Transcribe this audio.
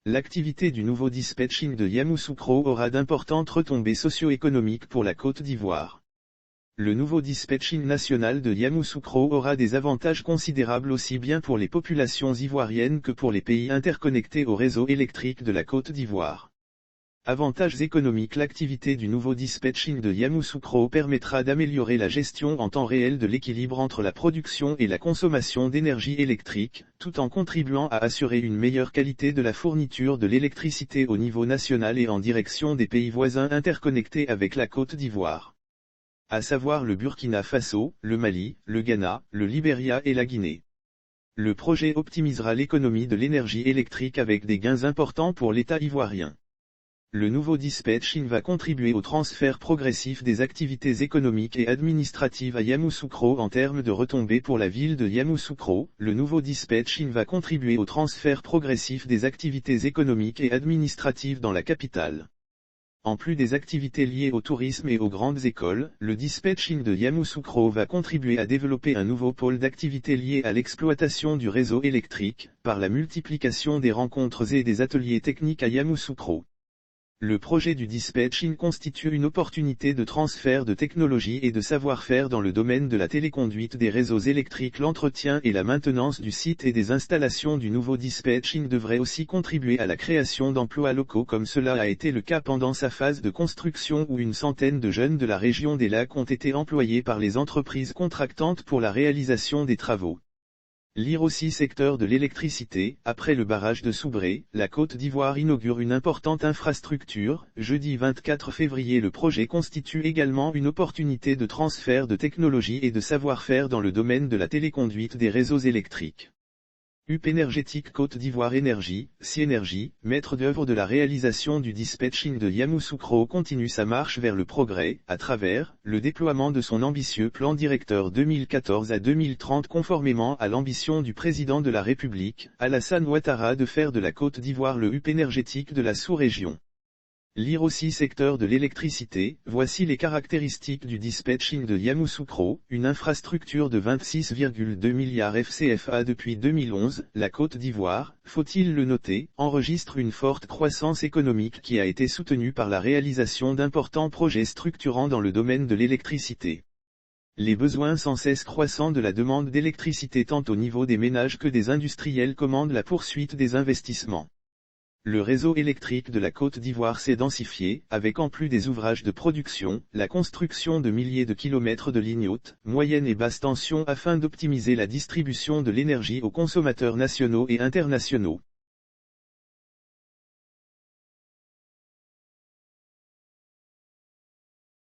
L'activité du nouveau dispatching de Yamoussoukro aura d'importantes retombées socio-économiques pour la Côte d'Ivoire. Le nouveau dispatching national de Yamoussoukro aura des avantages considérables aussi bien pour les populations ivoiriennes que pour les pays interconnectés au réseau électrique de la Côte d'Ivoire. Avantages économiques. L'activité du nouveau dispatching de Yamoussoukro permettra d'améliorer la gestion en temps réel de l'équilibre entre la production et la consommation d'énergie électrique, tout en contribuant à assurer une meilleure qualité de la fourniture de l'électricité au niveau national et en direction des pays voisins interconnectés avec la Côte d'Ivoire, à savoir le Burkina Faso, le Mali, le Ghana, le Libéria et la Guinée. Le projet optimisera l'économie de l'énergie électrique avec des gains importants pour l'État ivoirien. Le nouveau dispatching va contribuer au transfert progressif des activités économiques et administratives à Yamoussoukro en termes de retombées pour la ville de Yamoussoukro. Le nouveau dispatching va contribuer au transfert progressif des activités économiques et administratives dans la capitale. En plus des activités liées au tourisme et aux grandes écoles, le dispatching de Yamoussoukro va contribuer à développer un nouveau pôle d'activités lié à l'exploitation du réseau électrique, par la multiplication des rencontres et des ateliers techniques à Yamoussoukro. Le projet du dispatching constitue une opportunité de transfert de technologie et de savoir-faire dans le domaine de la téléconduite des réseaux électriques. L'entretien et la maintenance du site et des installations du nouveau dispatching devraient aussi contribuer à la création d'emplois locaux comme cela a été le cas pendant sa phase de construction où une centaine de jeunes de la région des Lacs ont été employés par les entreprises contractantes pour la réalisation des travaux. Lire aussi secteur de l'électricité. Après le barrage de Soubré, la Côte d'Ivoire inaugure une importante infrastructure. Jeudi 24 février, le projet constitue également une opportunité de transfert de technologie et de savoir-faire dans le domaine de la téléconduite des réseaux électriques. UP Énergétique Côte d'Ivoire Énergie, Cienergie, maître d'œuvre de la réalisation du dispatching de Yamoussoukro, continue sa marche vers le progrès, à travers le déploiement de son ambitieux plan directeur 2014 à 2030 conformément à l'ambition du président de la République, Alassane Ouattara, de faire de la Côte d'Ivoire le hub énergétique de la sous-région. Lire aussi secteur de l'électricité. Voici les caractéristiques du dispatching de Yamoussoukro, une infrastructure de 26,2 milliards FCFA depuis 2011. La Côte d'Ivoire, faut-il le noter, enregistre une forte croissance économique qui a été soutenue par la réalisation d'importants projets structurants dans le domaine de l'électricité. Les besoins sans cesse croissants de la demande d'électricité tant au niveau des ménages que des industriels commandent la poursuite des investissements. Le réseau électrique de la Côte d'Ivoire s'est densifié, avec en plus des ouvrages de production, la construction de milliers de kilomètres de lignes haute, moyenne et basse tension afin d'optimiser la distribution de l'énergie aux consommateurs nationaux et internationaux.